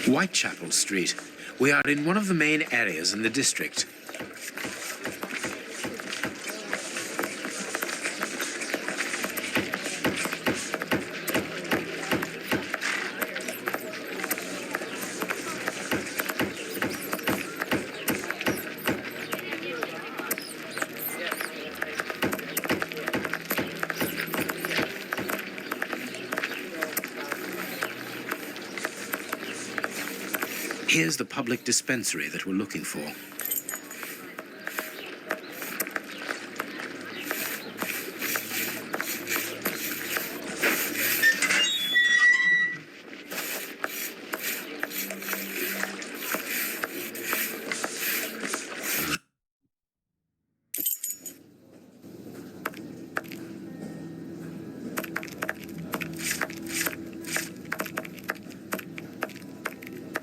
Whitechapel Street. We are in one of the main areas in the district. Here's the public dispensary that we're looking for.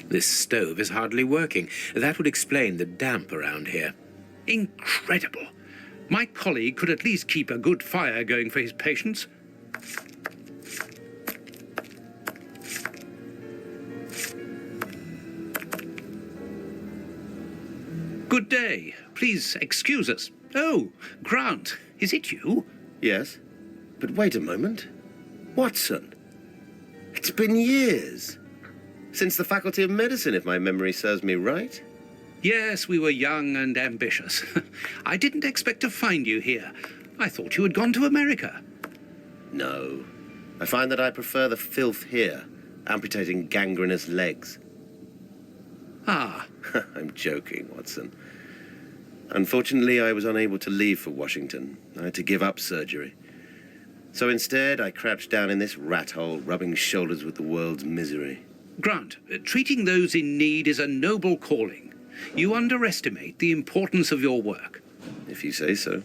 This stove is hardly working. That would explain the damp around here. Incredible. My colleague could at least keep a good fire going for his patients. Good day. Please excuse us. Oh, Grant, is it you? Yes, but wait a moment. Watson, it's been years. Since the Faculty of Medicine, if my memory serves me right. Yes, we were young and ambitious. I didn't expect to find you here. I thought you had gone to America. No. I find that I prefer the filth here, amputating gangrenous legs. Ah. I'm joking, Watson. Unfortunately, I was unable to leave for Washington. I had to give up surgery. So instead, I crouched down in this rat hole, rubbing shoulders with the world's misery. Grant, treating those in need is a noble calling. You underestimate the importance of your work. If you say so.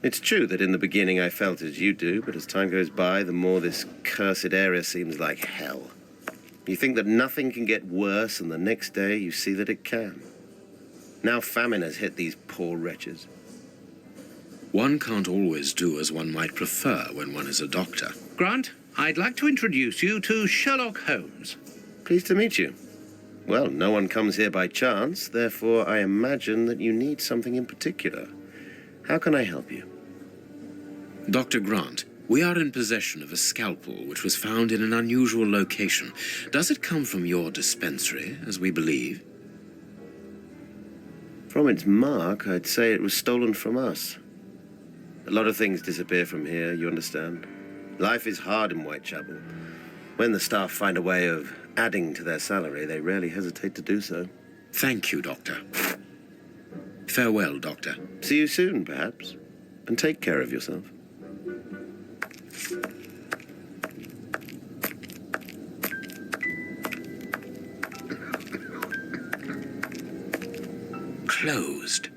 It's true that in the beginning I felt as you do, but as time goes by, the more this cursed area seems like hell. You think that nothing can get worse, and the next day you see that it can. Now famine has hit these poor wretches. One can't always do as one might prefer when one is a doctor. Grant, I'd like to introduce you to Sherlock Holmes. Pleased to meet you. Well, no one comes here by chance, therefore I imagine that you need something in particular. How can I help you? Dr. Grant, we are in possession of a scalpel which was found in an unusual location. Does it come from your dispensary, as we believe? From its mark, I'd say it was stolen from us. A lot of things disappear from here, you understand? Life is hard in Whitechapel. When the staff find a way of adding to their salary, they rarely hesitate to do so. Thank you, Doctor. Farewell, Doctor. See you soon, perhaps. And take care of yourself. Closed.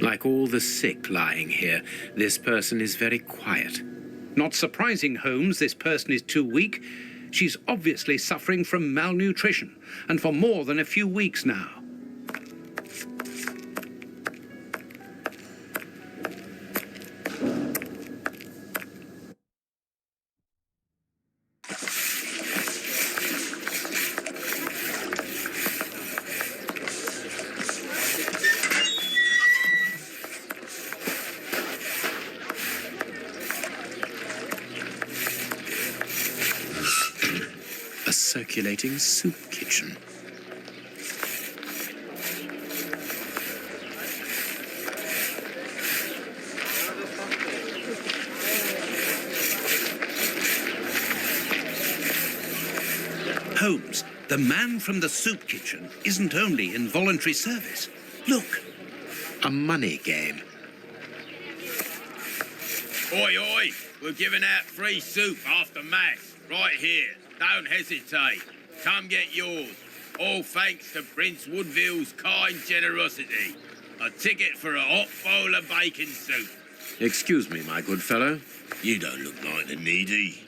Like all the sick lying here, this person is very quiet. Not surprising, Holmes, this person is too weak. She's obviously suffering from malnutrition, and for more than a few weeks now. A circulating soup kitchen. Holmes, the man from the soup kitchen isn't only in voluntary service. Look. A money game. Oi, oi, we're giving out free soup after Mass, right here. Don't hesitate. Come get yours. All thanks to Prince Woodville's kind generosity. A ticket for a hot bowl of bacon soup. Excuse me, my good fellow. You don't look like the needy.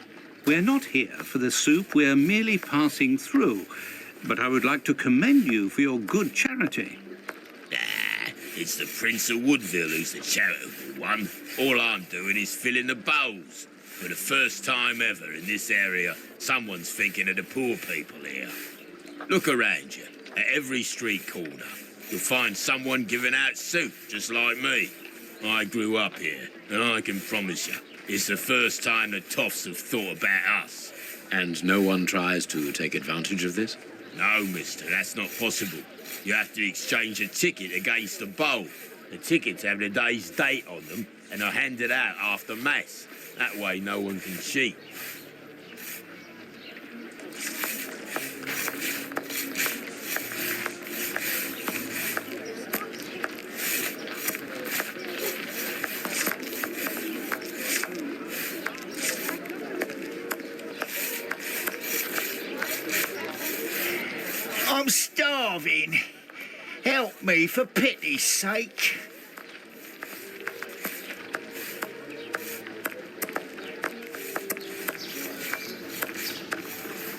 We're not here for the soup, we're merely passing through. But I would like to commend you for your good charity. It's the Prince of Woodville who's the charitable one. All I'm doing is filling the bowls. For the first time ever in this area, someone's thinking of the poor people here. Look around you. At every street corner, you'll find someone giving out soup, just like me. I grew up here, and I can promise you, it's the first time the toffs have thought about us. And no one tries to take advantage of this? No, mister, that's not possible. You have to exchange a ticket against a bowl. The tickets have the day's date on them and are handed out after Mass. That way no one can cheat. I'm starving. Help me, for pity's sake.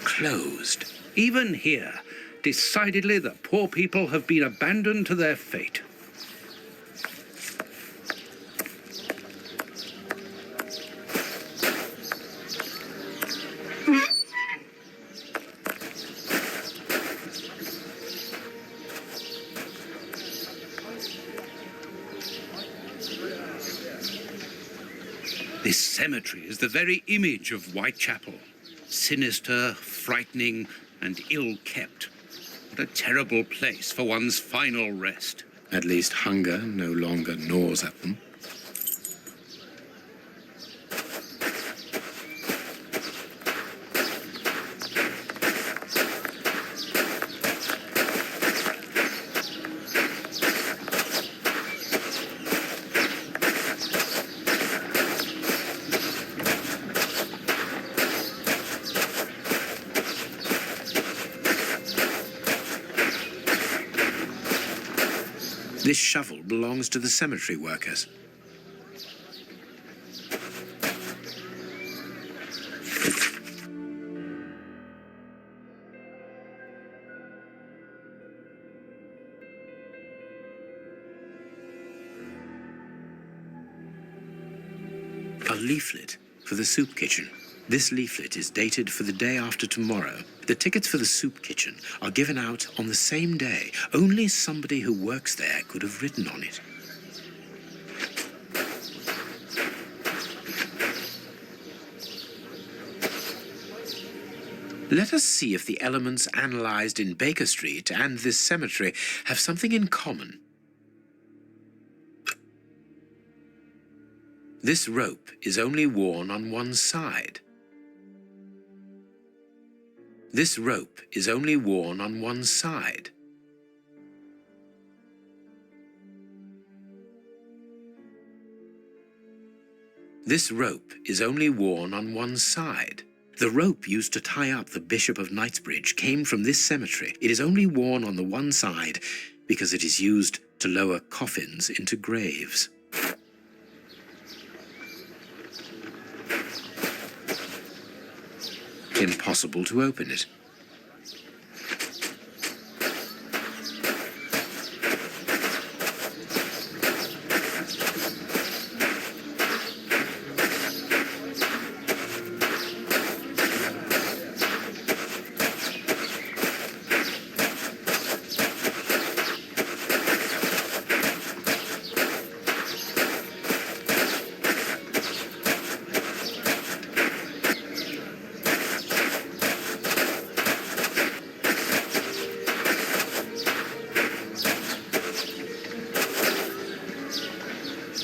Closed. Even here, decidedly the poor people have been abandoned to their fate. This cemetery is the very image of Whitechapel. Sinister, frightening, and ill-kept. What a terrible place for one's final rest. At least hunger no longer gnaws at them. This shovel belongs to the cemetery workers. A leaflet for the soup kitchen. This leaflet is dated for the day after tomorrow. The tickets for the soup kitchen are given out on the same day. Only somebody who works there could have written on it. Let us see if the elements analyzed in Baker Street and this cemetery have something in common. This rope is only worn on one side. This rope is only worn on one side. This rope is only worn on one side. The rope used to tie up the Bishop of Knightsbridge came from this cemetery. It is only worn on the one side because it is used to lower coffins into graves. Impossible to open it.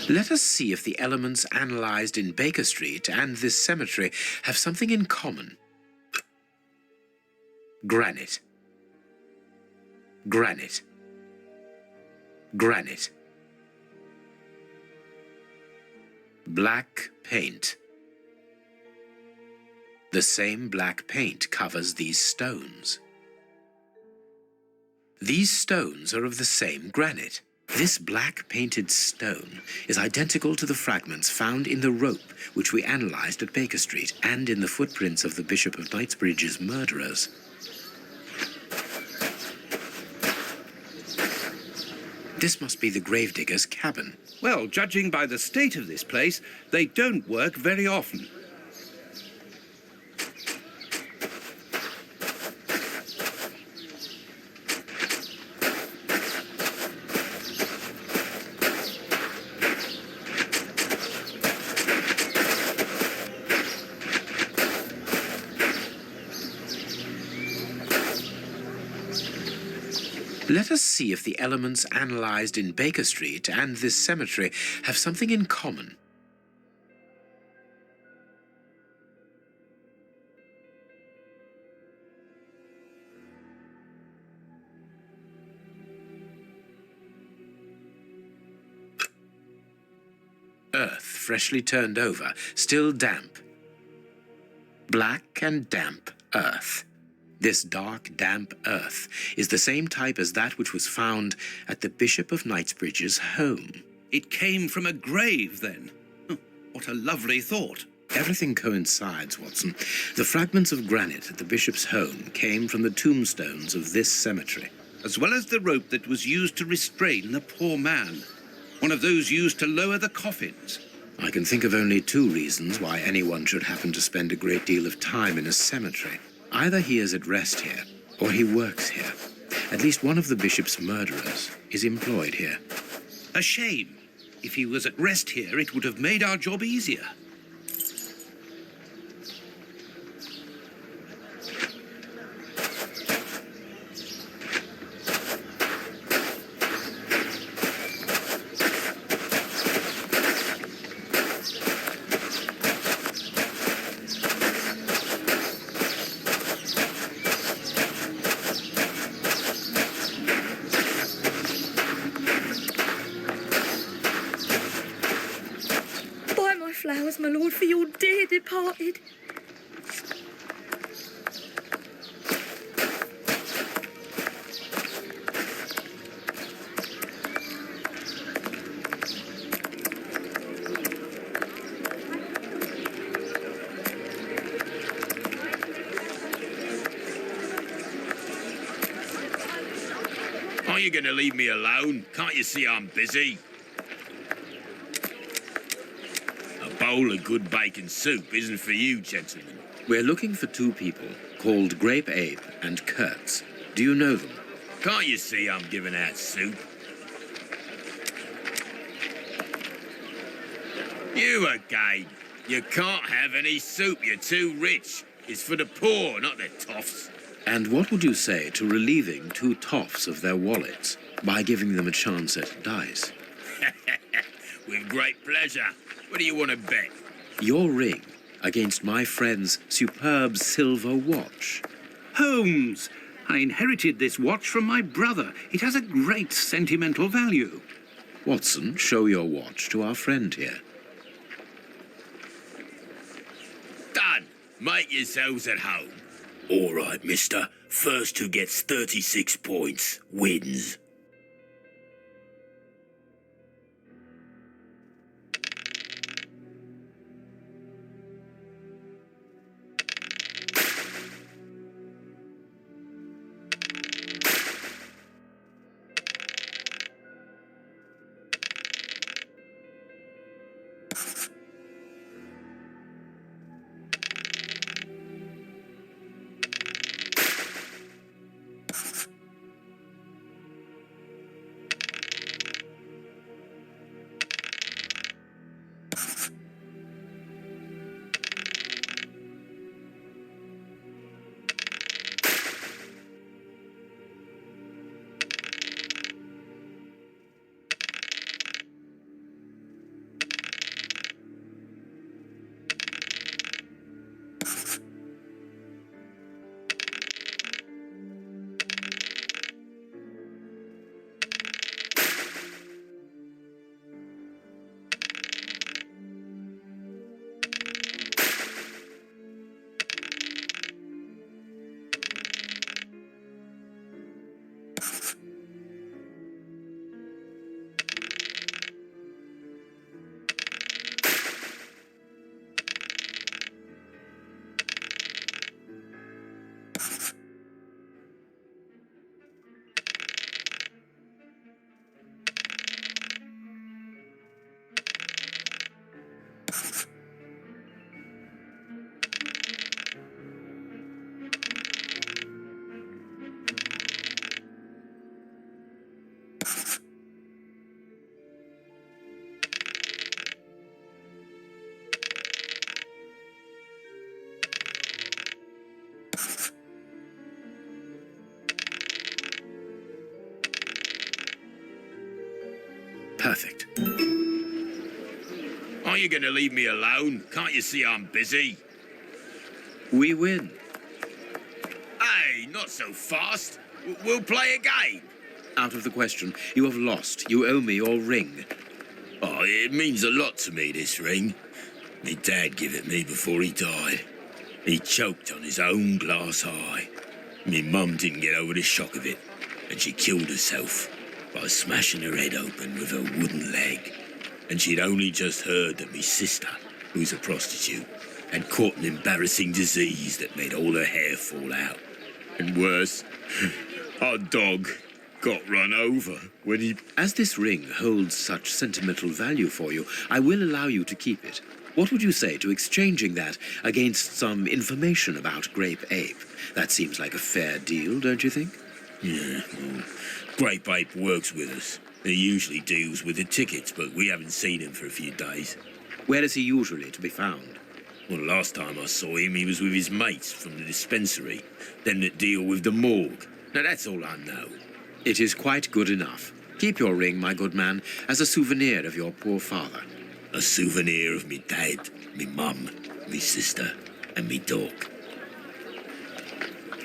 Let us see if the elements analyzed in Baker Street and this cemetery have something in common. Granite. Granite. Granite. Black paint. The same black paint covers these stones. These stones are of the same granite. This black painted stone is identical to the fragments found in the rope which we analysed at Baker Street and in the footprints of the Bishop of Knightsbridge's murderers. This must be the gravedigger's cabin. Well, judging by the state of this place, they don't work very often. Let us see if the elements analysed in Baker Street and this cemetery have something in common. Earth freshly turned over, still damp. Black and damp earth. This dark, damp earth is the same type as that which was found at the Bishop of Knightsbridge's home. It came from a grave, then. What a lovely thought. Everything coincides, Watson. The fragments of granite at the bishop's home came from the tombstones of this cemetery. As well as the rope that was used to restrain the poor man. One of those used to lower the coffins. I can think of only two reasons why anyone should happen to spend a great deal of time in a cemetery. Either he is at rest here, or he works here. At least one of the bishop's murderers is employed here. A shame. If he was at rest here, it would have made our job easier. Flowers, my lord, for your dear departed. Are you going to leave me alone? Can't you see I'm busy? A bowl of good bacon soup isn't for you, gentlemen. We're looking for two people called Grape Ape and Kurtz. Do you know them? Can't you see I'm giving out soup? You again. You can't have any soup. You're too rich. It's for the poor, not the toffs. And what would you say to relieving two toffs of their wallets by giving them a chance at dice? With great pleasure. What do you want to bet? Your ring against my friend's superb silver watch. Holmes! I inherited this watch from my brother. It has a great sentimental value. Watson, show your watch to our friend here. Done. Make yourselves at home. All right, mister. First who gets 36 points wins. Perfect. Are you going to leave me alone? Can't you see I'm busy? We win. Hey, not so fast. We'll play a game. Out of the question. You have lost. You owe me your ring. Oh, it means a lot to me, this ring. Me dad give it me before he died. He choked on his own glass eye. Me mum didn't get over the shock of it, and she killed herself by smashing her head open with her wooden leg. And she'd only just heard that me sister, who's a prostitute, had caught an embarrassing disease that made all her hair fall out. And worse, our dog got run over when he... As this ring holds such sentimental value for you, I will allow you to keep it. What would you say to exchanging that against some information about Grape Ape? That seems like a fair deal, don't you think? Yeah, well, Grape Ape works with us. He usually deals with the tickets, but we haven't seen him for a few days. Where is he usually to be found? Well, last time I saw him, he was with his mates from the dispensary, them that deal with the morgue. Now, that's all I know. It is quite good enough. Keep your ring, my good man, as a souvenir of your poor father. A souvenir of me dad, me mum, me sister, and me dog.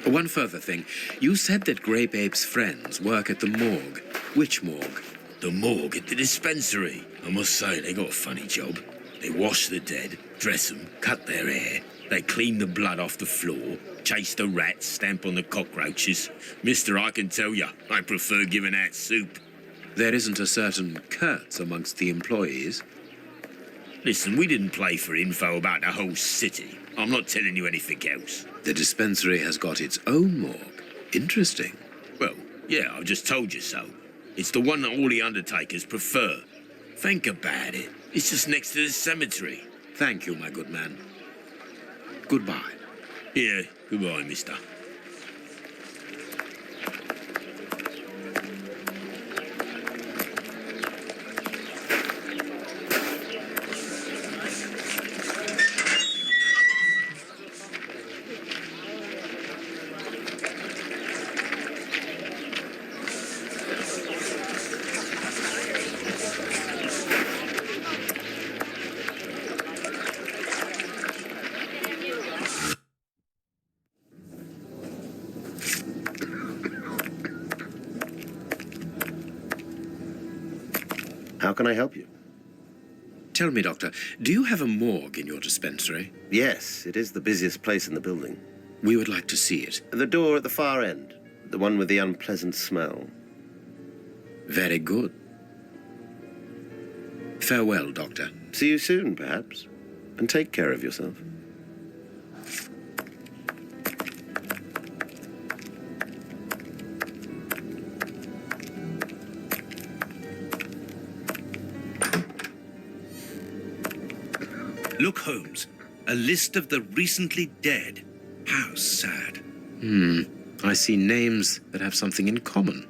One further thing. You said that Grape Ape's friends work at the morgue. Which morgue? The morgue at the dispensary. I must say, they got a funny job. They wash the dead, dress them, cut their hair. They clean the blood off the floor, chase the rats, stamp on the cockroaches. Mister, I can tell you, I prefer giving out soup. There isn't a certain Kurtz amongst the employees. Listen, we didn't play for info about the whole city. I'm not telling you anything else. The dispensary has got its own morgue. Interesting. Well, yeah, I've just told you so. It's the one that all the undertakers prefer. Think about it. It's just next to the cemetery. Thank you, my good man. Goodbye. Yeah, goodbye, mister. How can I help you? Tell me, Doctor, do you have a morgue in your dispensary? Yes, it is the busiest place in the building. We would like to see it. The door at the far end, the one with the unpleasant smell. Very good. Farewell, Doctor. See you soon, perhaps. And take care of yourself. Look, Holmes, a list of the recently dead. How sad. I see names that have something in common.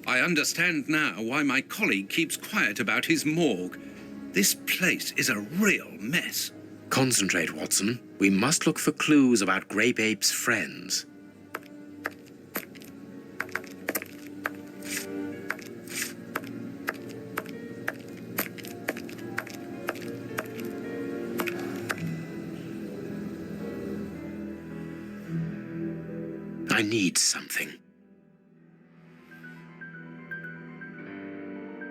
I understand now why my colleague keeps quiet about his morgue. This place is a real mess. Concentrate, Watson. We must look for clues about Grape Ape's friends. I need something.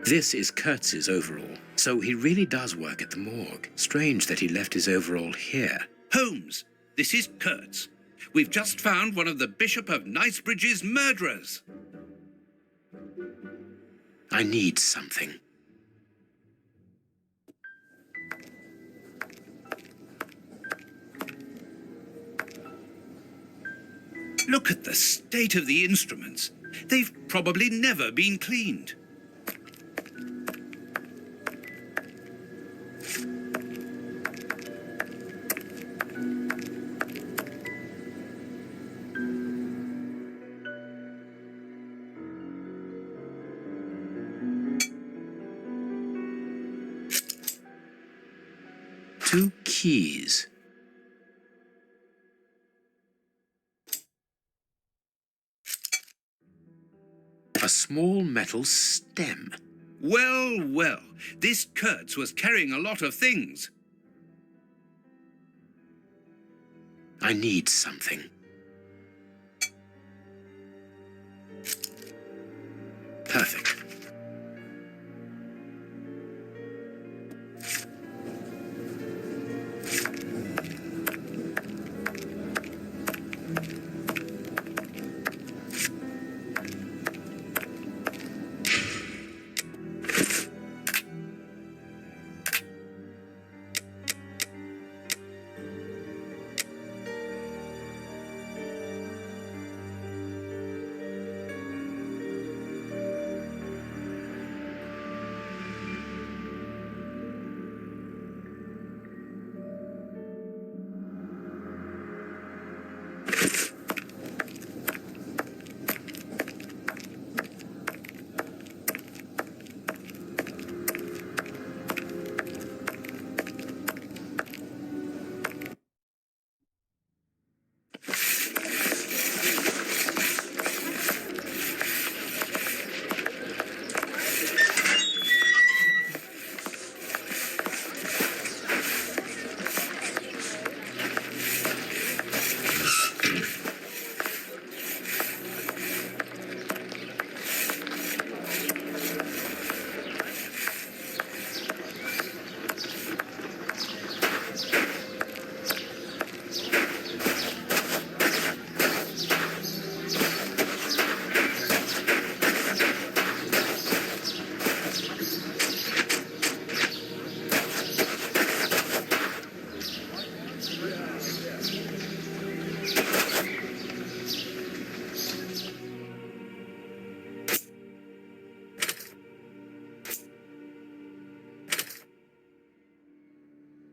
This is Kurtz's overall, so he really does work at the morgue. Strange that he left his overall here. Holmes, this is Kurtz. We've just found one of the Bishop of Knightsbridge's murderers. I need something. Look at the state of the instruments. They've probably never been cleaned. Two keys. A small metal stem. Well, well, this Kurtz was carrying a lot of things. I need something. Perfect.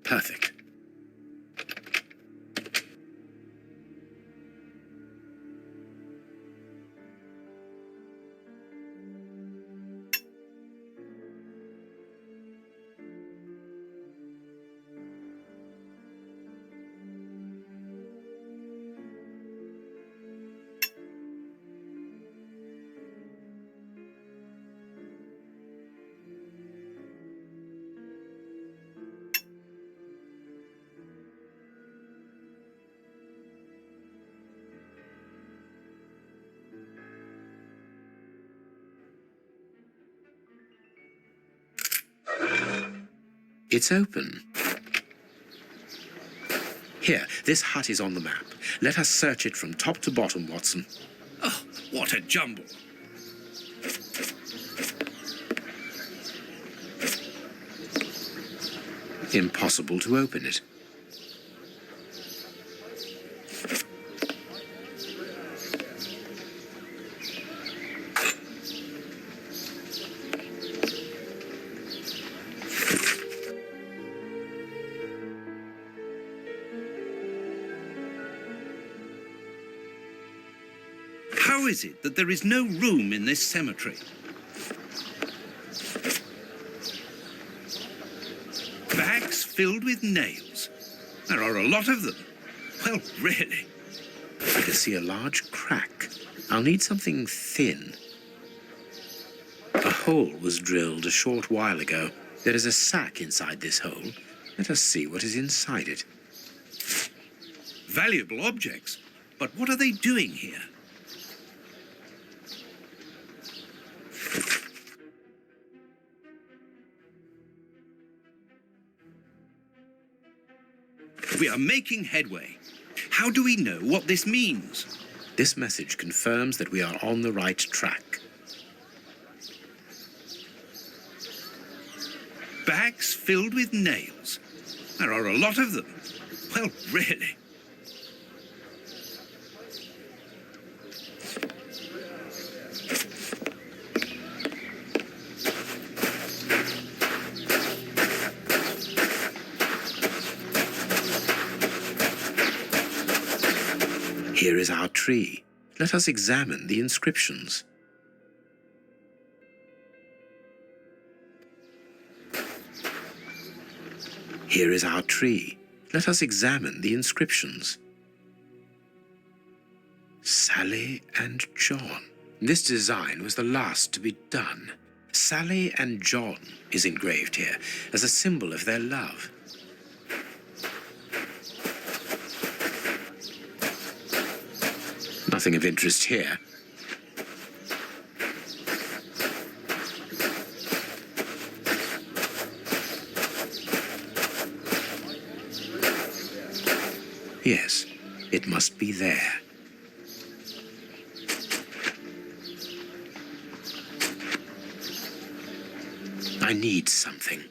Perfect. It's open. Here, this hut is on the map. Let us search it from top to bottom, Watson. Oh, what a jumble. Impossible to open it. How is it that there is no room in this cemetery? Bags filled with nails. There are a lot of them. Well, really. I can see a large crack. I'll need something thin. A hole was drilled a short while ago. There is a sack inside this hole. Let us see what is inside it. Valuable objects. But what are they doing here? We are making headway. How do we know what this means? This message confirms that we are on the right track. Bags filled with nails. There are a lot of them. Well, really. Here is our tree. Let us examine the inscriptions. Here is our tree. Let us examine the inscriptions. Sally and John. This design was the last to be done. Sally and John is engraved here as a symbol of their love. Nothing of interest here. Yes, it must be there. I need something.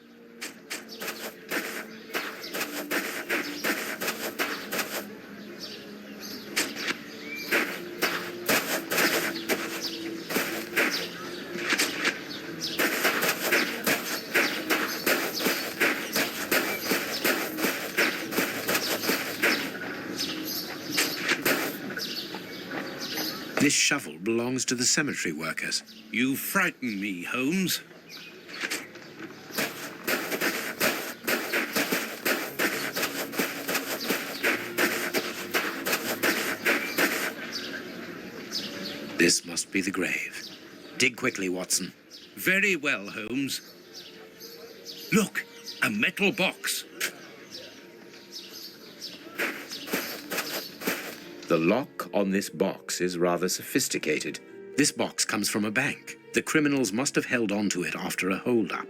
This shovel belongs to the cemetery workers. You frighten me, Holmes. This must be the grave. Dig quickly, Watson. Very well, Holmes. Look, a metal box. The lock on this box is rather sophisticated. This box comes from a bank. The criminals must have held on to it after a hold-up.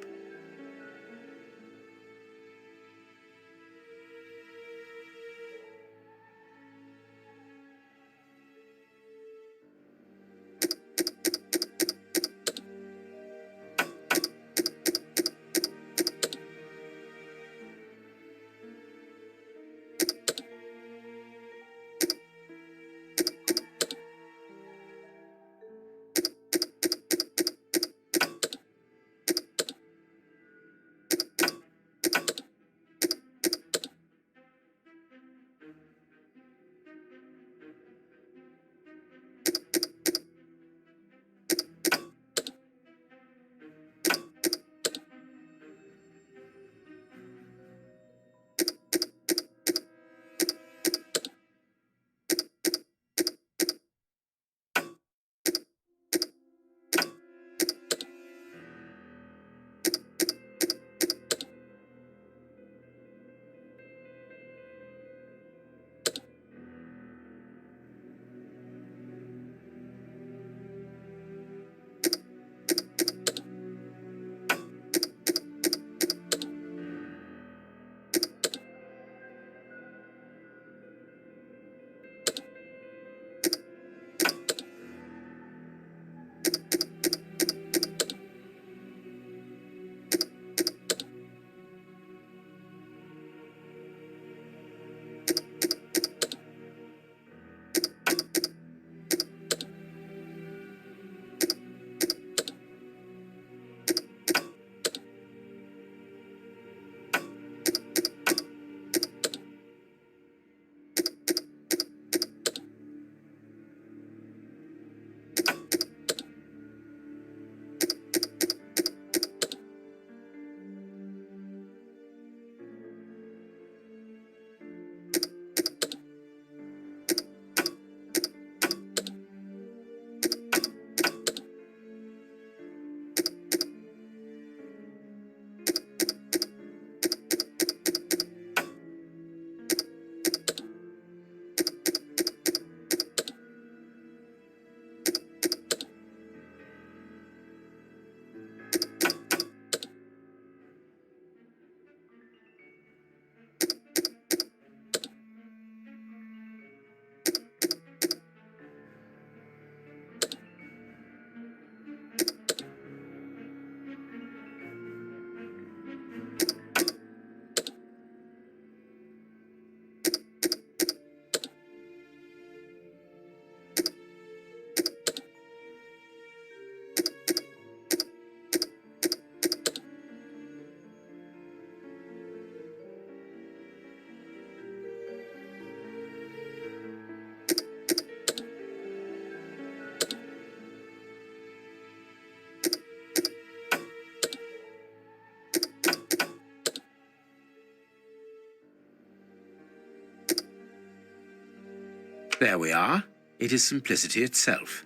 There we are. It is simplicity itself.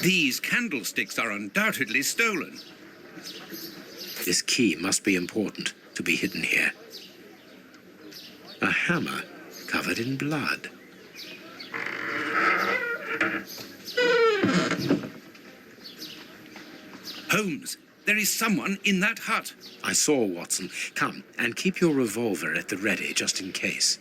These candlesticks are undoubtedly stolen. This key must be important to be hidden here. A hammer covered in blood. Holmes, there is someone in that hut. I saw, Watson. Come, and keep your revolver at the ready, just in case.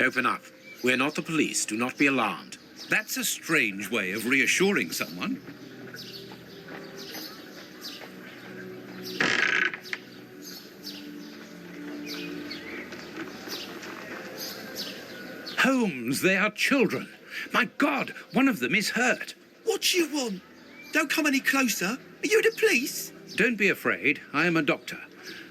Open up. We're not the police. Do not be alarmed. That's a strange way of reassuring someone. Holmes, they are children. My God, one of them is hurt. What do you want? Don't come any closer. Are you the police? Don't be afraid. I am a doctor.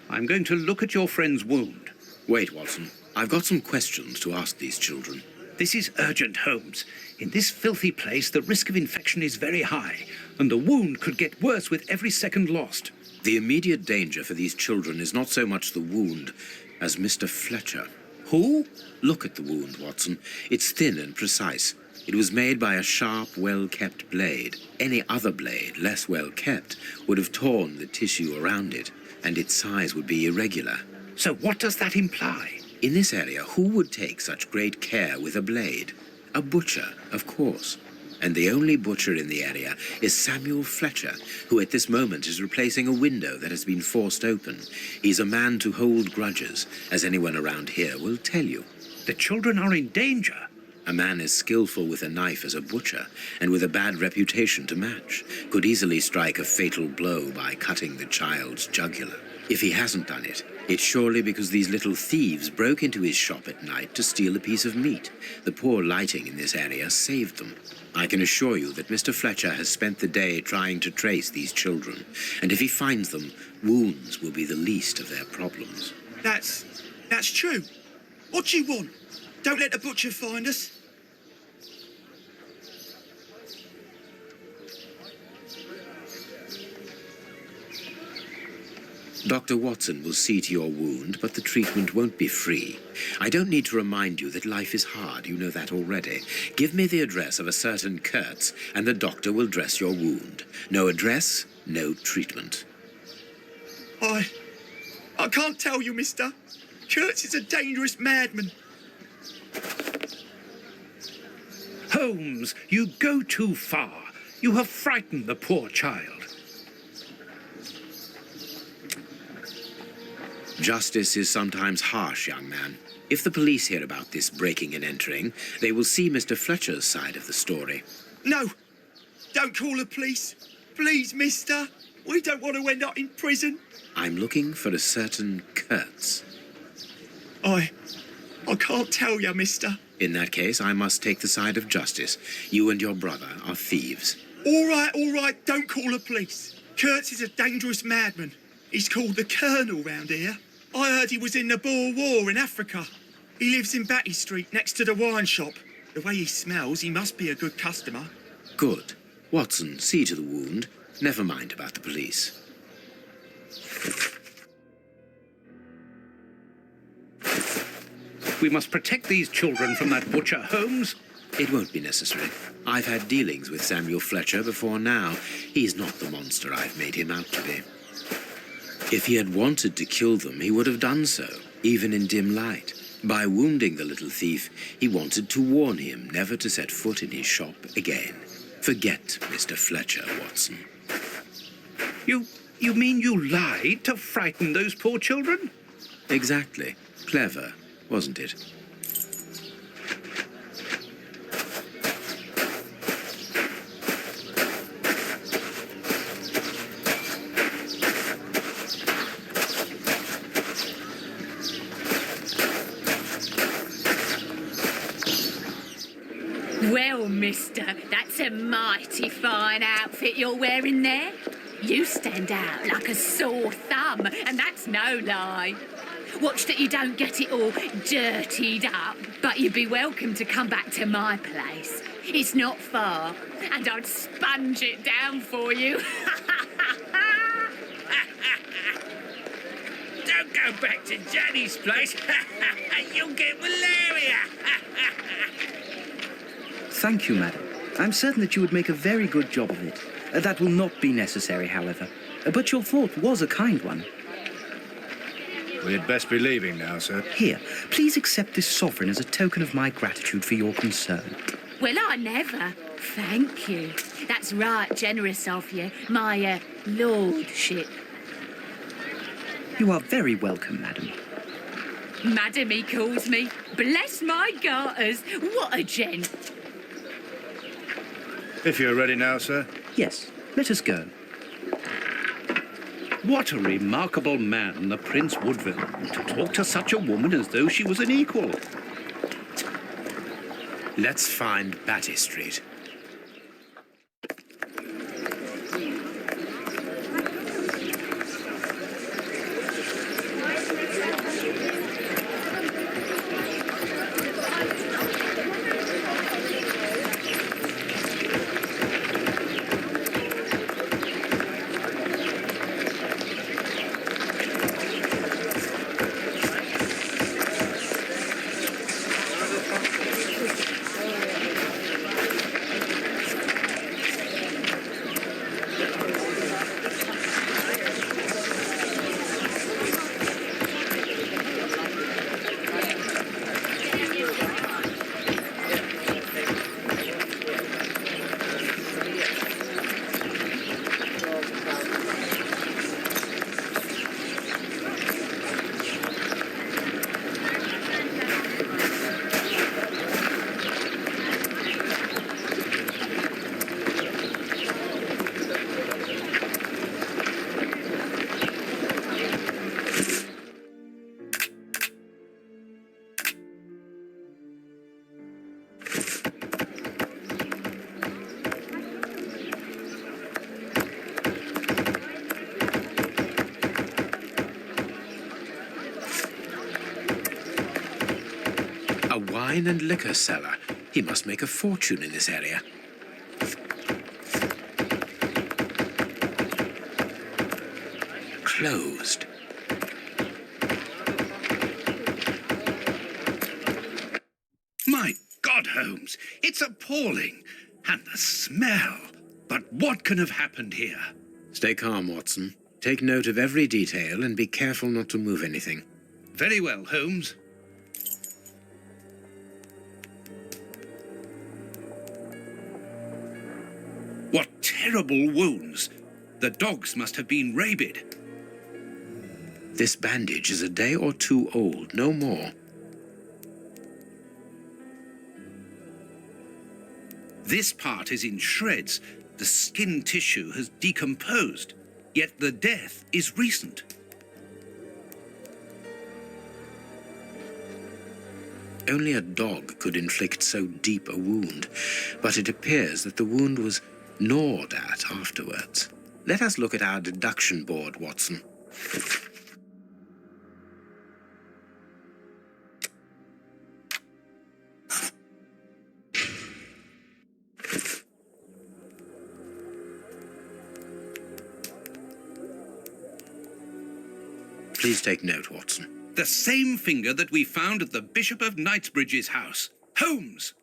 I'm going to look at your friend's wound. Wait, Watson. I've got some questions to ask these children. This is urgent, Holmes. In this filthy place, the risk of infection is very high, and the wound could get worse with every second lost. The immediate danger for these children is not so much the wound as Mr. Fletcher. Who? Look at the wound, Watson. It's thin and precise. It was made by a sharp, well-kept blade. Any other blade, less well-kept, would have torn the tissue around it, and its size would be irregular. So what does that imply? In this area, who would take such great care with a blade? A butcher, of course. And the only butcher in the area is Samuel Fletcher, who at this moment is replacing a window that has been forced open. He's a man to hold grudges, as anyone around here will tell you. The children are in danger. A man as skillful with a knife as a butcher, and with a bad reputation to match, could easily strike a fatal blow by cutting the child's jugular. If he hasn't done it, it's surely because these little thieves broke into his shop at night to steal a piece of meat. The poor lighting in this area saved them. I can assure you that Mr. Fletcher has spent the day trying to trace these children, and if he finds them, wounds will be the least of their problems. That's true. What do you want? Don't let the butcher find us. Dr. Watson will see to your wound, but the treatment won't be free. I don't need to remind you that life is hard. You know that already. Give me the address of a certain Kurtz, and the doctor will dress your wound. No address, no treatment. I can't tell you, mister. Kurtz is a dangerous madman. Holmes, you go too far. You have frightened the poor child. Justice is sometimes harsh, young man. If the police hear about this breaking and entering, they will see Mr. Fletcher's side of the story. No, don't call the police. Please, mister. We don't want to end up in prison. I'm looking for a certain Kurtz. I can't tell you, mister. In that case, I must take the side of justice. You and your brother are thieves. All right, don't call the police. Kurtz is a dangerous madman. He's called the Colonel round here. I heard he was in the Boer War in Africa. He lives in Batty Street next to the wine shop. The way he smells, he must be a good customer. Good. Watson, see to the wound. Never mind about the police. We must protect these children from that butcher, Holmes. It won't be necessary. I've had dealings with Samuel Fletcher before now. He's not the monster I've made him out to be. If he had wanted to kill them, he would have done so, even in dim light. By wounding the little thief, he wanted to warn him never to set foot in his shop again. Forget Mr. Fletcher, Watson. You mean you lied to frighten those poor children? Exactly. Clever, wasn't it? Well, mister, that's a mighty fine outfit you're wearing there. You stand out like a sore thumb, and that's no lie. Watch that you don't get it all dirtied up, but you'd be welcome to come back to my place. It's not far, and I'd sponge it down for you. Don't go back to Jenny's place. You'll get malaria. Thank you, madam. I'm certain that you would make a very good job of it. That will not be necessary, however. But your thought was a kind one. We had best be leaving now, sir. Here, please accept this sovereign as a token of my gratitude for your concern. Well, I never. Thank you. That's right generous of you, my, lordship. You are very welcome, madam. Madam, he calls me. Bless my garters. What a gent. If you're ready now, sir. Yes, let us go. What a remarkable man, the Prince Woodville, to talk to such a woman as though she was an equal. Let's find Batty Street. A wine and liquor cellar. He must make a fortune in this area. Closed. My God, Holmes, it's appalling. And the smell. But what can have happened here? Stay calm, Watson. Take note of every detail and be careful not to move anything. Very well, Holmes. What terrible wounds! The dogs must have been rabid. This bandage is a day or two old, no more. This part is in shreds. The skin tissue has decomposed, yet the death is recent. Only a dog could inflict so deep a wound, but it appears that the wound was gnawed at afterwards. Let us look at our deduction board, Watson. Please take note, Watson. The same finger that we found at the Bishop of Knightsbridge's house. Holmes!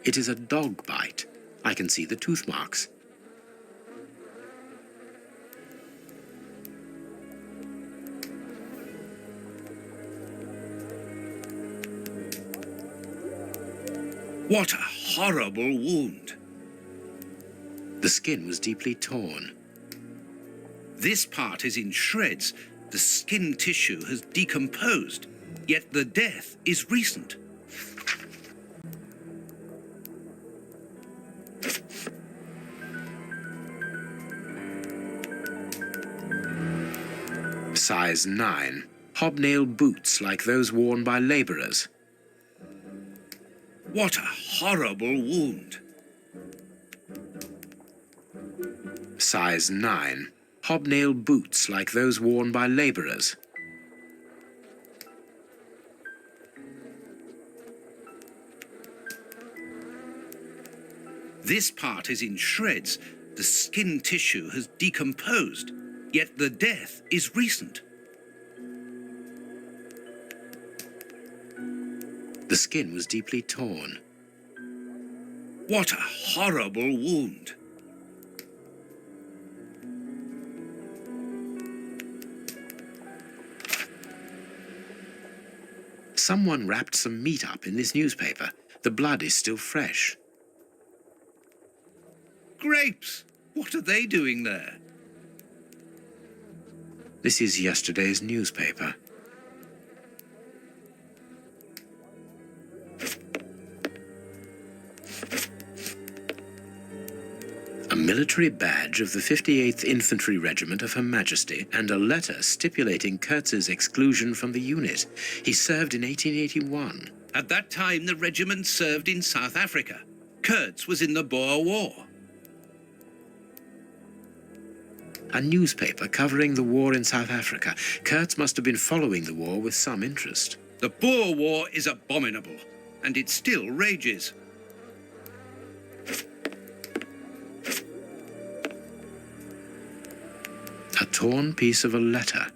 It is a dog bite. I can see the tooth marks. What a horrible wound. The skin was deeply torn. This part is in shreds. The skin tissue has decomposed, yet the death is recent. Size 9. Hobnail boots like those worn by labourers. What a horrible wound. Size 9. Hobnail boots like those worn by labourers. This part is in shreds. The skin tissue has decomposed, yet the death is recent. The skin was deeply torn. What a horrible wound. Someone wrapped some meat up in this newspaper. The blood is still fresh. Grapes! What are they doing there? This is yesterday's newspaper. A military badge of the 58th Infantry Regiment of Her Majesty and a letter stipulating Kurtz's exclusion from the unit. He served in 1881. At that time, the regiment served in South Africa. Kurtz was in the Boer War. A newspaper covering the war in South Africa. Kurtz must have been following the war with some interest. The Boer War is abominable, and it still rages. A torn piece of a letter.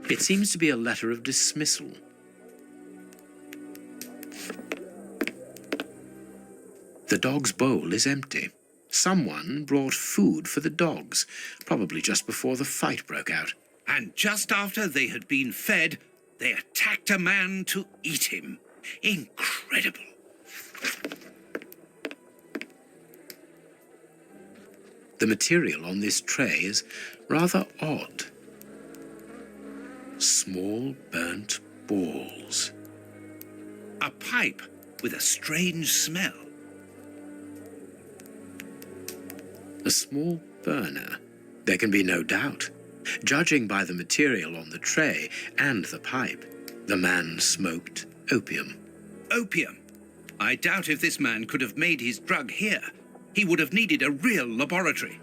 It seems to be a letter of dismissal. The dog's bowl is empty. Someone brought food for the dogs, probably just before the fight broke out. And just after they had been fed, they attacked a man to eat him. Incredible. The material on this tray is rather odd. Small burnt balls. A pipe with a strange smell. A small burner. There can be no doubt. Judging by the material on the tray and the pipe, the man smoked opium. Opium? I doubt if this man could have made his drug here. He would have needed a real laboratory.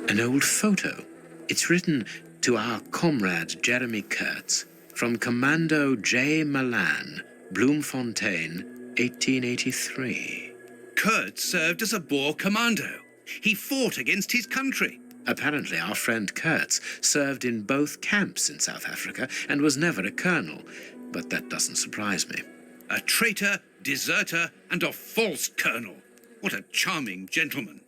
An old photo. It's written to our comrade Jeremy Kurtz from Commando J. Malan, Bloemfontein, 1883. Kurtz served as a Boer commando. He fought against his country. Apparently our friend Kurtz served in both camps in South Africa and was never a colonel, but that doesn't surprise me. A traitor, deserter, and a false colonel. What a charming gentleman.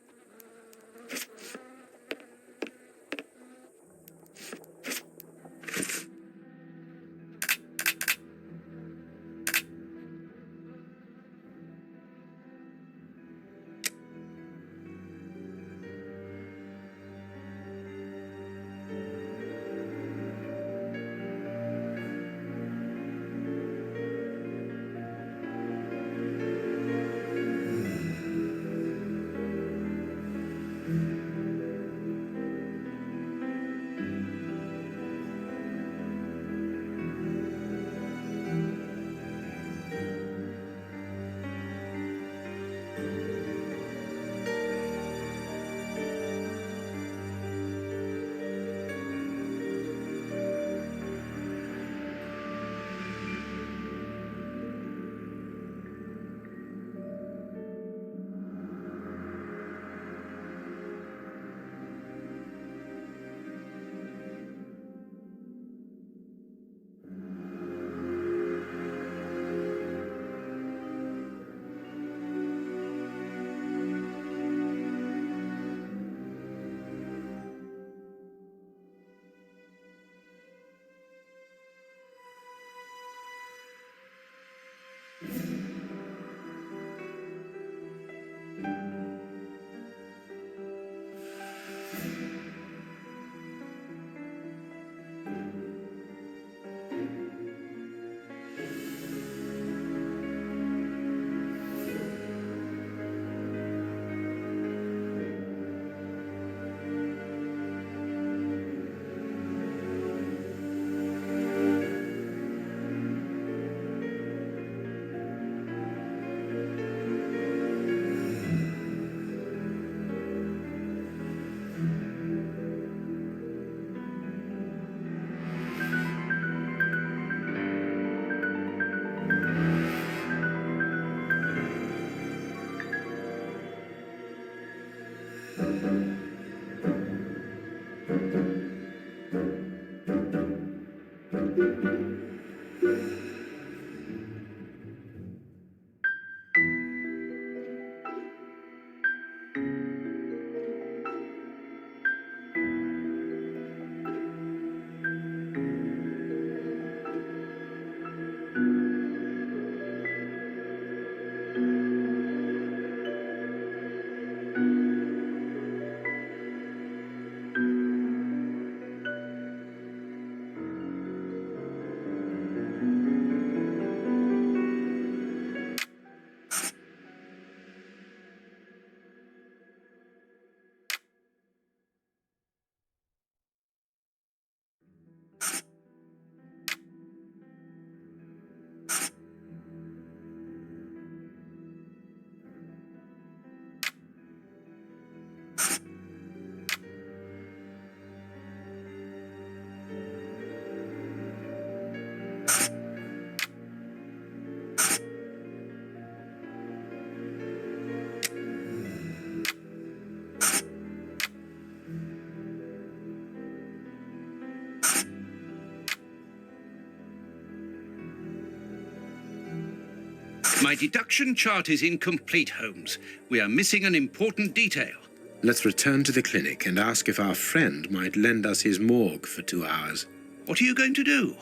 My deduction chart is incomplete, Holmes. We are missing an important detail. Let's return to the clinic and ask if our friend might lend us his morgue for 2 hours. What are you going to do?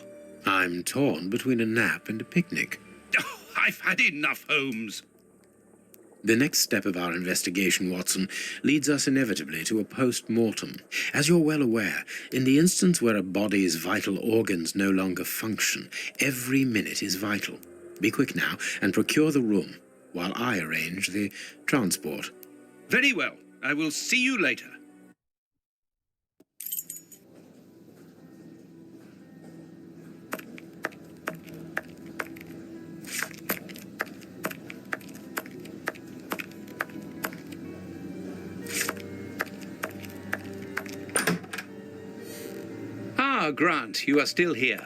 I'm torn between a nap and a picnic. Oh, I've had enough, Holmes. The next step of our investigation, Watson, leads us inevitably to a post-mortem. As you're well aware, in the instance where a body's vital organs no longer function, every minute is vital. Be quick now and procure the room while I arrange the transport. Very well. I will see you later. Ah, Grant, you are still here.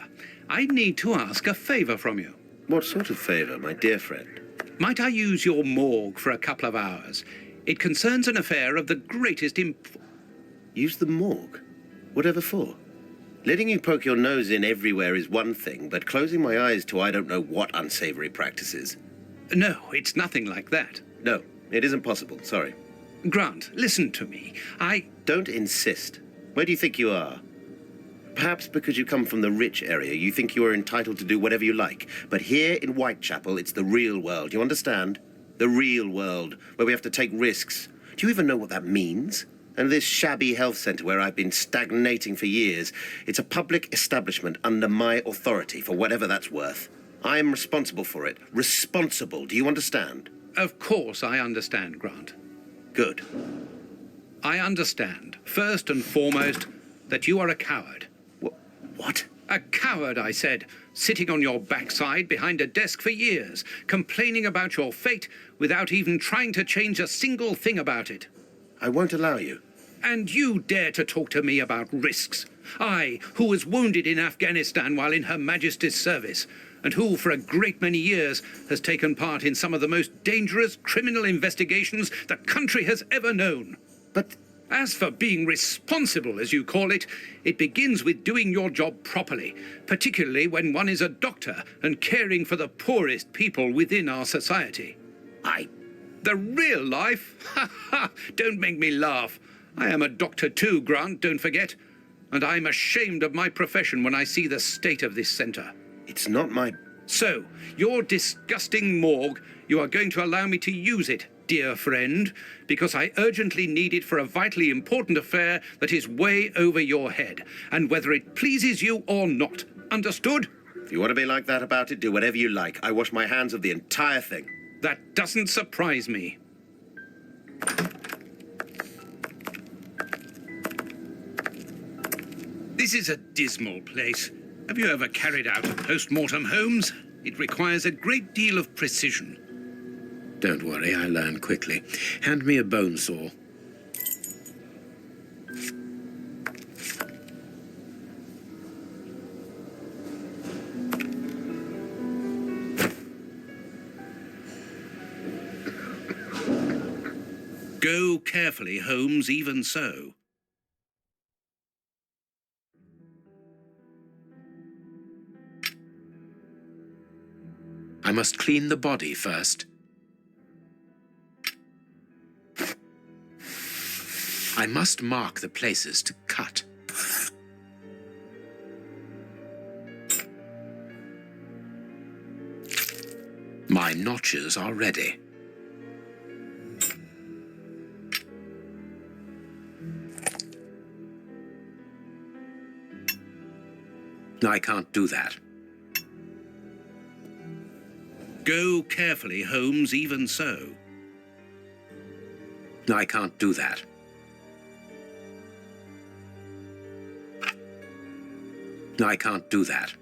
I need to ask a favor from you. What sort of favor, my dear friend? Might I use your morgue for a couple of hours? It concerns an affair of the greatest Use the morgue? Whatever for? Letting you poke your nose in everywhere is one thing, but closing my eyes to I don't know what unsavory practices. No, it's nothing like that. No, it isn't possible, sorry. Grant, listen to me. Don't insist. Where do you think you are? Perhaps because you come from the rich area, you think you are entitled to do whatever you like. But here in Whitechapel, it's the real world, you understand? The real world, where we have to take risks. Do you even know what that means? And this shabby health centre where I've been stagnating for years, it's a public establishment under my authority, for whatever that's worth. I am responsible for it. Responsible, do you understand? Of course I understand, Grant. Good. I understand, first and foremost, that you are a coward. What? A coward, I said, sitting on your backside behind a desk for years, complaining about your fate without even trying to change a single thing about it. I won't allow you. And you dare to talk to me about risks? I, who was wounded in Afghanistan while in Her Majesty's service, and who, for a great many years, has taken part in some of the most dangerous criminal investigations the country has ever known. But as for being responsible, as you call it, it begins with doing your job properly, particularly when one is a doctor and caring for the poorest people within our society. The real life? Ha ha! Don't make me laugh. I am a doctor too, Grant, don't forget. And I'm ashamed of my profession when I see the state of this centre. It's not my... So, your disgusting morgue, you are going to allow me to use it, dear friend, because I urgently need it for a vitally important affair that is way over your head, and whether it pleases you or not. Understood? If you want to be like that about it, do whatever you like. I wash my hands of the entire thing. That doesn't surprise me. This is a dismal place. Have you ever carried out a post-mortem, Holmes? It requires a great deal of precision. Don't worry, I learn quickly. Hand me a bone saw. Go carefully, Holmes, even so. I must clean the body first. I must mark the places to cut. My notches are ready. I can't do that. Go carefully, Holmes, even so. I can't do that. I can't do that.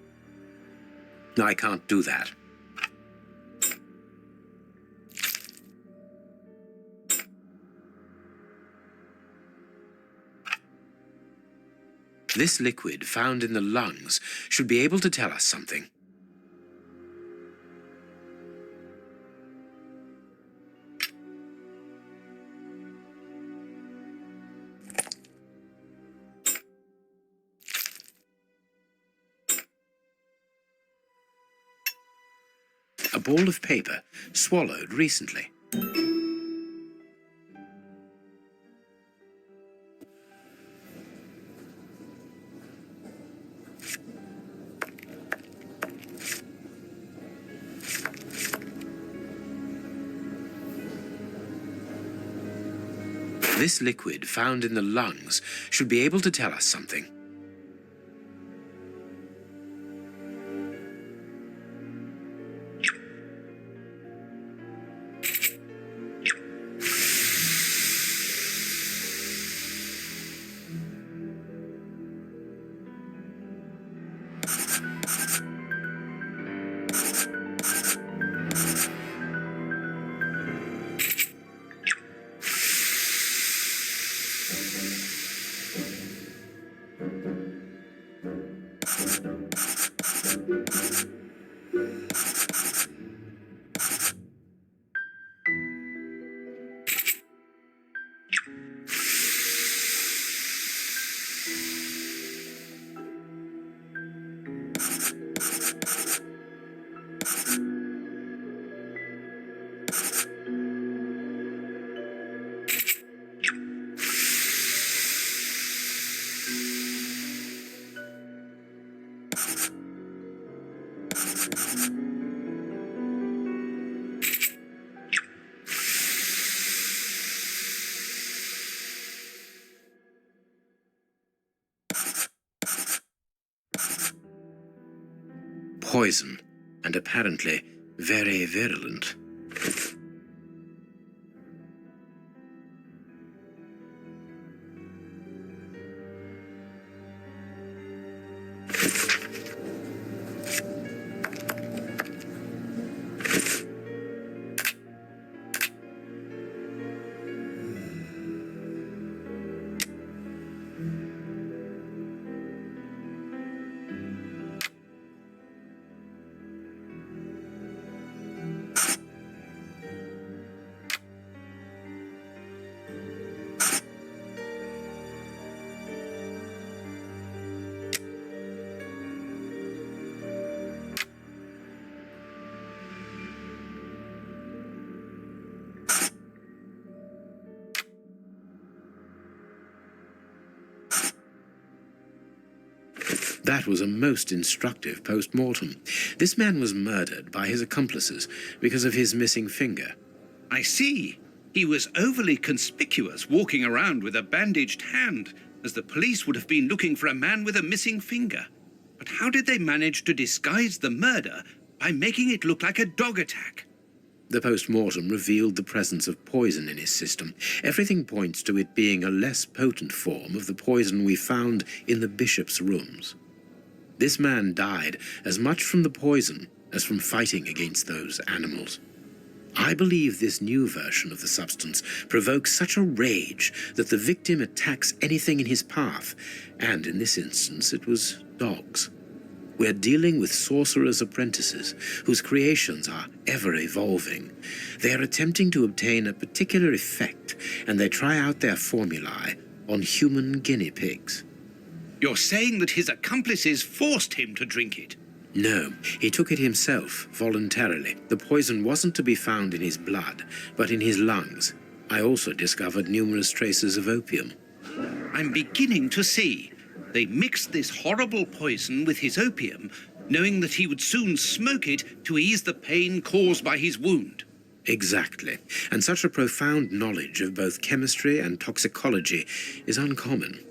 I can't do that. This liquid found in the lungs should be able to tell us something. A ball of paper swallowed recently. This liquid found in the lungs should be able to tell us something. Poison, and apparently very virulent. That was a most instructive post-mortem. This man was murdered by his accomplices because of his missing finger. I see. He was overly conspicuous, walking around with a bandaged hand, as the police would have been looking for a man with a missing finger. But how did they manage to disguise the murder by making it look like a dog attack? The post-mortem revealed the presence of poison in his system. Everything points to it being a less potent form of the poison we found in the bishop's rooms. This man died as much from the poison as from fighting against those animals. I believe this new version of the substance provokes such a rage that the victim attacks anything in his path, and in this instance it was dogs. We're dealing with sorcerers' apprentices whose creations are ever evolving. They are attempting to obtain a particular effect, and they try out their formulae on human guinea pigs. You're saying that his accomplices forced him to drink it? No, he took it himself, voluntarily. The poison wasn't to be found in his blood, but in his lungs. I also discovered numerous traces of opium. I'm beginning to see. They mixed this horrible poison with his opium, knowing that he would soon smoke it to ease the pain caused by his wound. Exactly. And such a profound knowledge of both chemistry and toxicology is uncommon.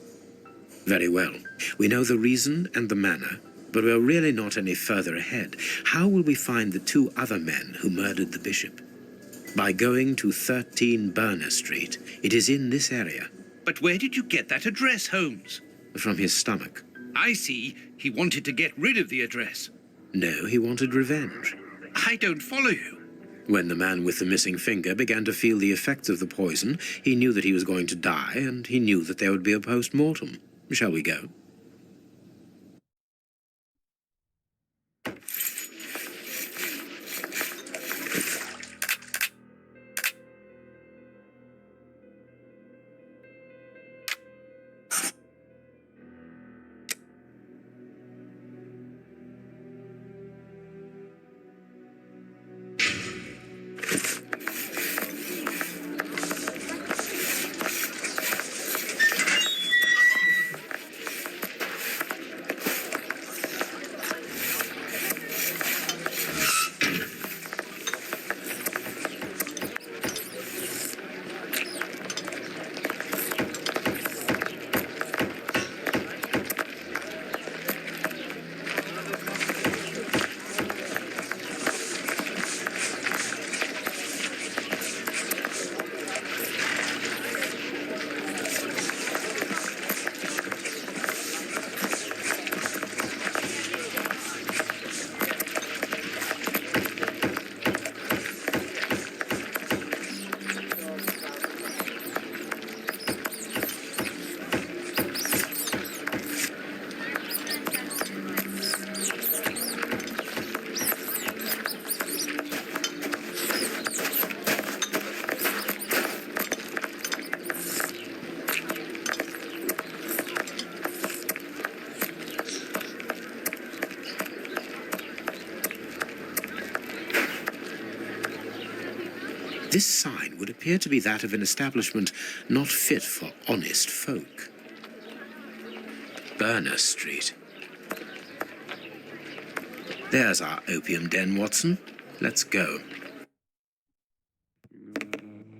Very well. We know the reason and the manner, but we're really not any further ahead. How will we find the two other men who murdered the bishop? By going to 13 Burner Street. It is in this area. But where did you get that address, Holmes? From his stomach. I see. He wanted to get rid of the address. No, he wanted revenge. I don't follow you. When the man with the missing finger began to feel the effects of the poison, he knew that he was going to die, and he knew that there would be a post-mortem. Shall we go? This sign would appear to be that of an establishment not fit for honest folk. Burner Street. There's our opium den, Watson. Let's go.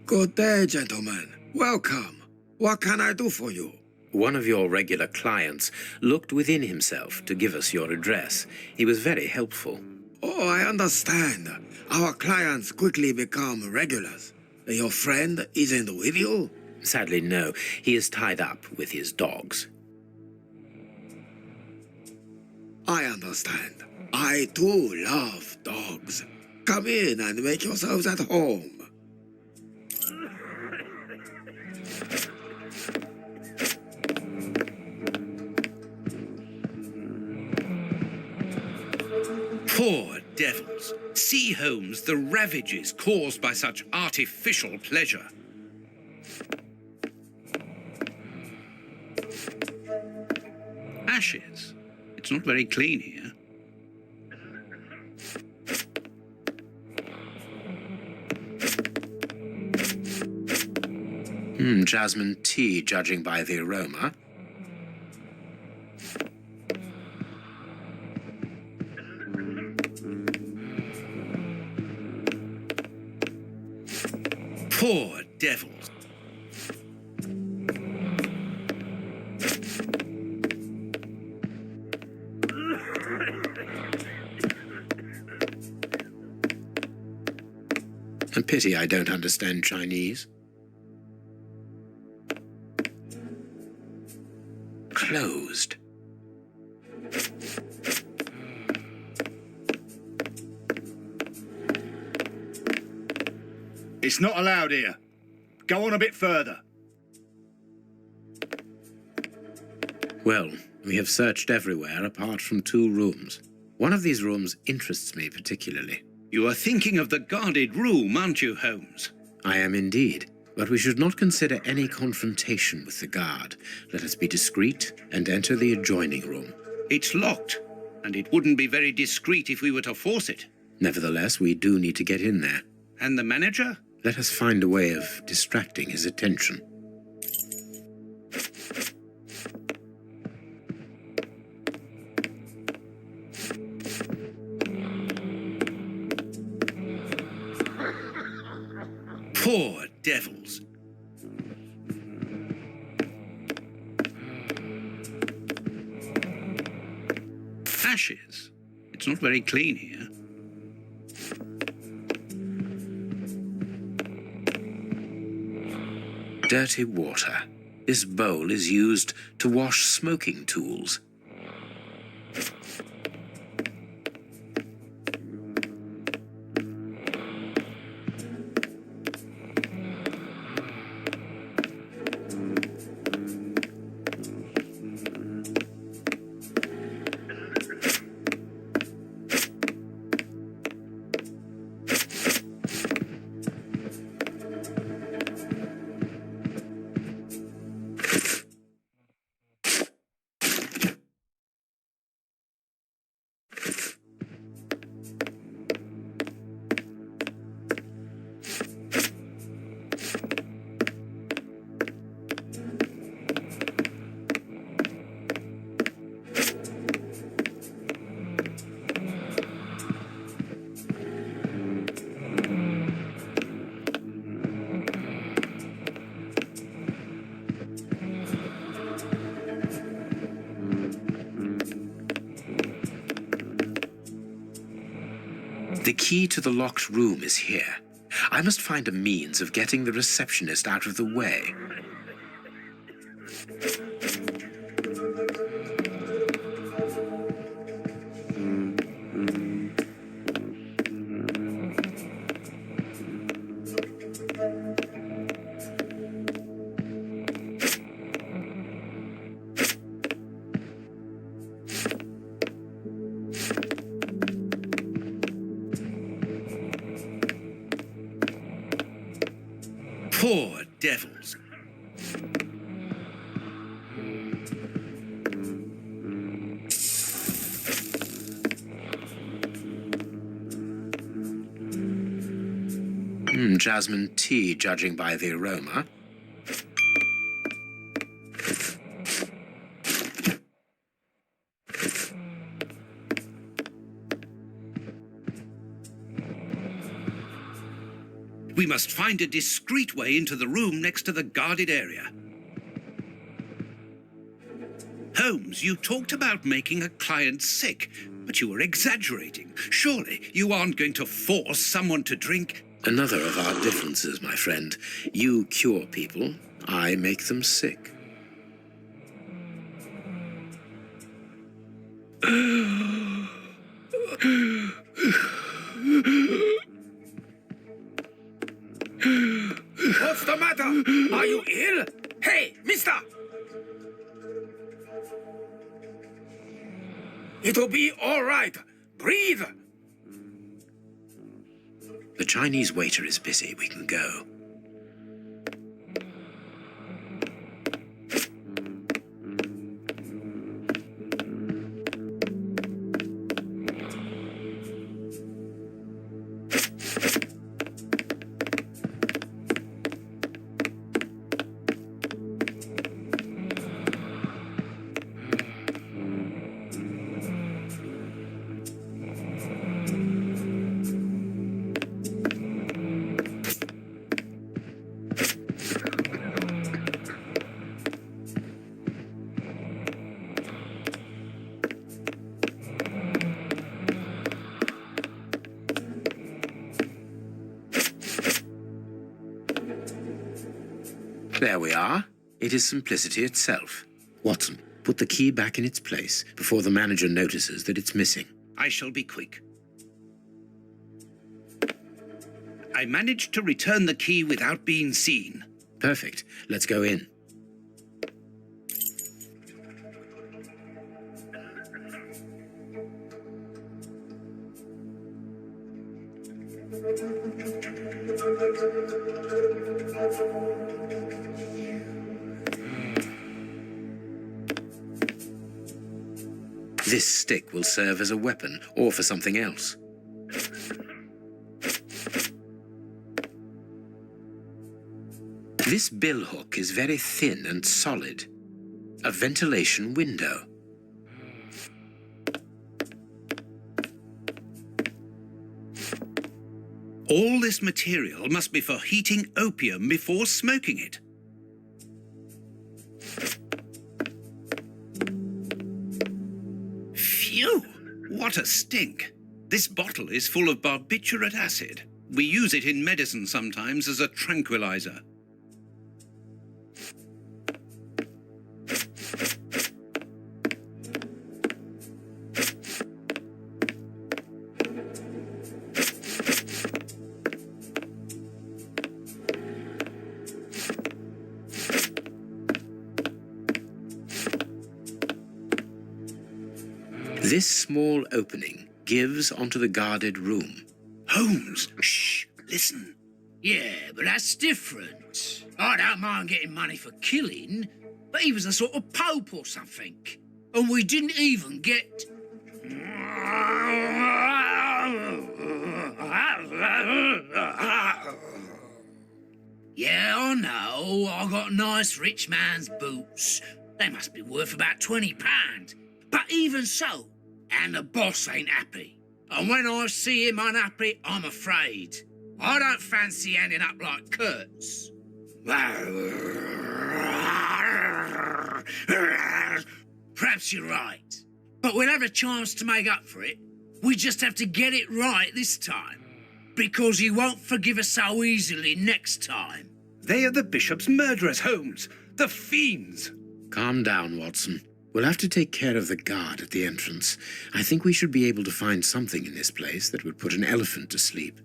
Good day, gentlemen. Welcome. What can I do for you? One of your regular clients looked within himself to give us your address. He was very helpful. Oh, I understand. Our clients quickly become regulars. Your friend isn't with you? Sadly, no. He is tied up with his dogs. I understand. I too love dogs. Come in and make yourselves at home. Poor devils. See, Holmes, the ravages caused by such artificial pleasure. Ashes. It's not very clean here. Jasmine tea, judging by the aroma. Poor devils. A pity I don't understand Chinese. Closed. It's not allowed here. Go on a bit further. Well, we have searched everywhere apart from 2 rooms. One of these rooms interests me particularly. You are thinking of the guarded room, aren't you, Holmes? I am indeed, but we should not consider any confrontation with the guard. Let us be discreet and enter the adjoining room. It's locked, and it wouldn't be very discreet if we were to force it. Nevertheless, we do need to get in there. And the manager? Let us find a way of distracting his attention. Poor devils. Ashes. It's not very clean here. Dirty water. This bowl is used to wash smoking tools. The key to the locked room is here. I must find a means of getting the receptionist out of the way. Poor devils. Jasmine tea, judging by the aroma. We must find a discreet way into the room next to the guarded area. Holmes, you talked about making a client sick, but you were exaggerating. Surely you aren't going to force someone to drink. Another of our differences, my friend. You cure people, I make them sick. What's the matter? Are you ill? Hey, mister! It'll be all right. Breathe. The Chinese waiter is busy. We can go. There we are. It is simplicity itself. Watson, put the key back in its place before the manager notices that it's missing. I shall be quick. I managed to return the key without being seen. Perfect. Let's go in. This stick will serve as a weapon or for something else. This billhook is very thin and solid. A ventilation window. All this material must be for heating opium before smoking it. Phew! What a stink! This bottle is full of barbiturate acid. We use it in medicine sometimes as a tranquilizer. This small opening gives onto the guarded room. Holmes! Shh! Listen. Yeah, but that's different. I don't mind getting money for killing, but he was a sort of pope or something. And we didn't even get... Yeah, I know. I got nice rich man's boots. They must be worth about £20. But even so, and the boss ain't happy. And when I see him unhappy, I'm afraid. I don't fancy ending up like Kurtz. Perhaps you're right. But we'll have a chance to make up for it. We just have to get it right this time. Because he won't forgive us so easily next time. They are the bishop's murderers, Holmes. The fiends. Calm down, Watson. We'll have to take care of the guard at the entrance. I think we should be able to find something in this place that would put an elephant to sleep.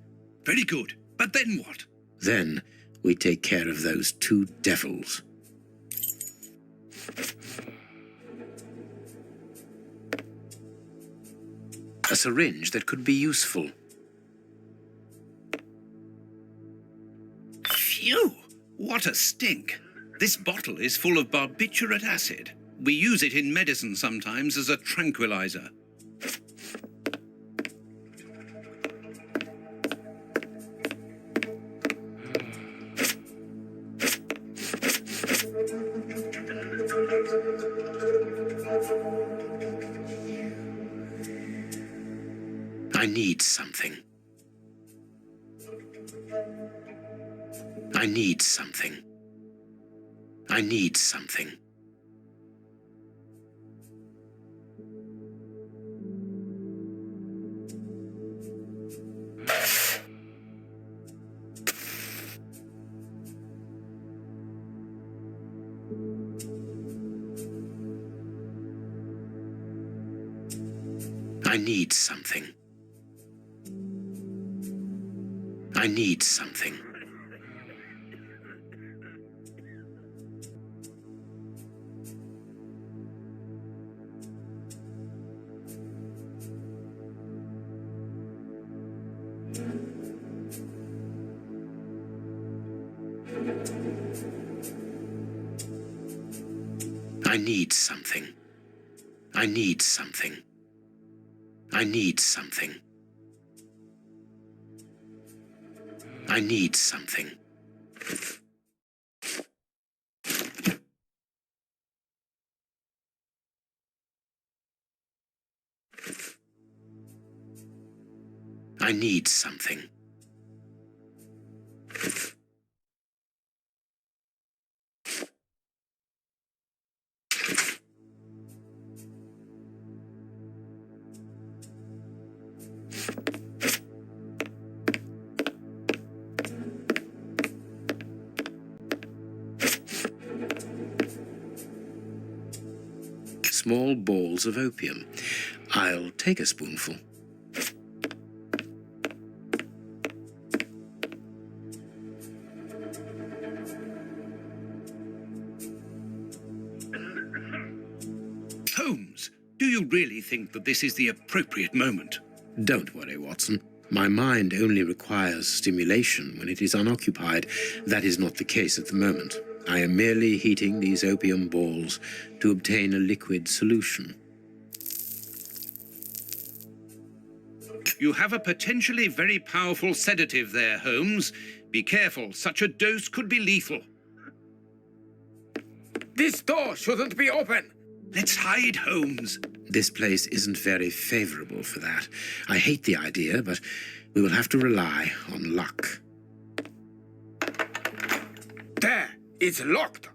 Very good. But then what? Then we take care of those two devils. A syringe that could be useful. Phew! What a stink. This bottle is full of barbiturate acid. We use it in medicine sometimes as a tranquilizer. I need something. I need something. I need something. I need something. I need something. I need something. I need something. I need something. I need something. I need something. Small balls of opium. I'll take a spoonful. Holmes, do you really think that this is the appropriate moment? Don't worry, Watson. My mind only requires stimulation when it is unoccupied. That is not the case at the moment. I am merely heating these opium balls to obtain a liquid solution. You have a potentially very powerful sedative there, Holmes. Be careful, such a dose could be lethal. This door shouldn't be open. Let's hide, Holmes. This place isn't very favorable for that. I hate the idea, but we will have to rely on luck. There, it's locked.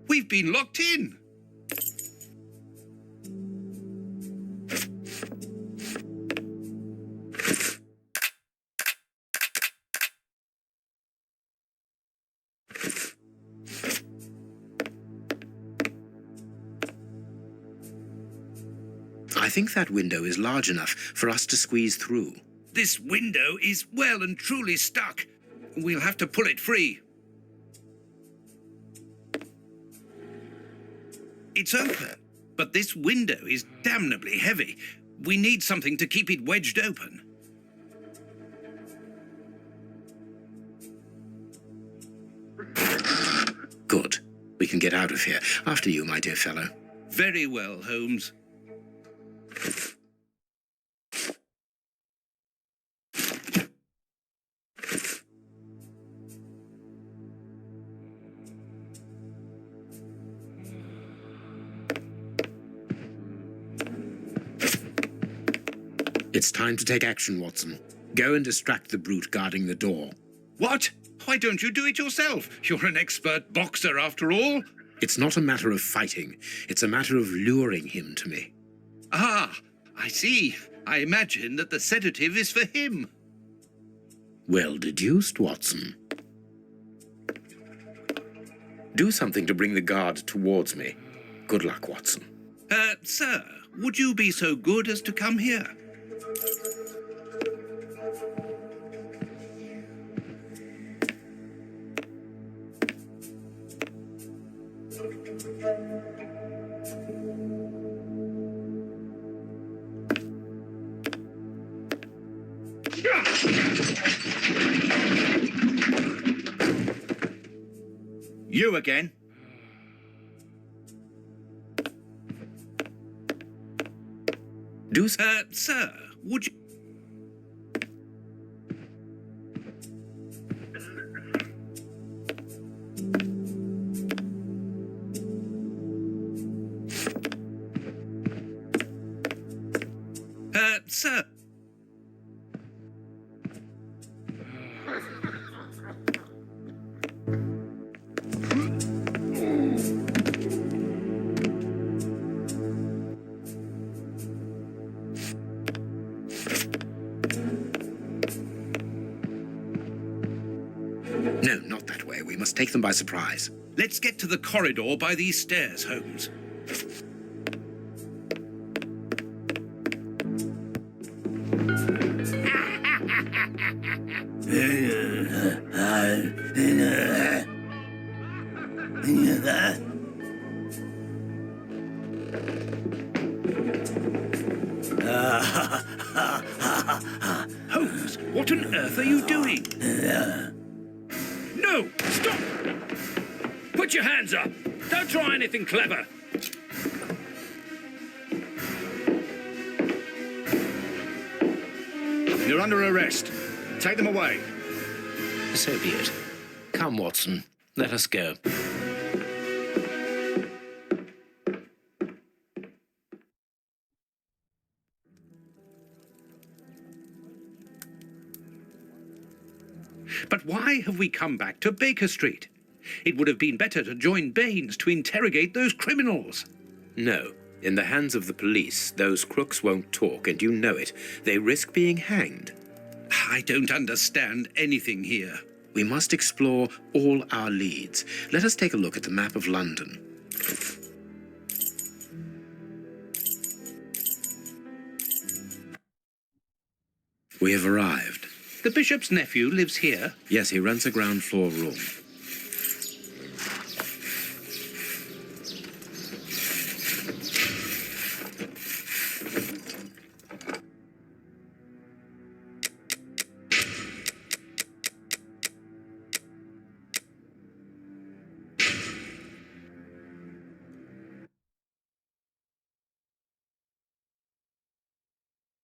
We've been locked in. I think that window is large enough for us to squeeze through. This window is well and truly stuck. We'll have to pull it free. It's open, but this window is damnably heavy. We need something to keep it wedged open. Good. We can get out of here. After you, my dear fellow. Very well, Holmes. It's time to take action, Watson. Go and distract the brute guarding the door. What? Why don't you do it yourself? You're an expert boxer, after all. It's not a matter of fighting. It's a matter of luring him to me. Ah, I see. I imagine that the sedative is for him. Well deduced, Watson. Do something to bring the guard towards me. Good luck, Watson. Sir, would you be so good as to come here? You again? Do sir, would you... sir... No, not that way. We must take them by surprise. Let's get to the corridor by these stairs, Holmes. Holmes, what on earth are you doing? No! Stop! Put your hands up! Don't try anything clever! You're under arrest. Take them away. So be it. Come, Watson. Let us go. But why have we come back to Baker Street? It would have been better to join Baines to interrogate those criminals. No. In the hands of the police, those crooks won't talk, and you know it. They risk being hanged. I don't understand anything here. We must explore all our leads. Let us take a look at the map of London. We have arrived. The bishop's nephew lives here. Yes, he rents a ground floor room.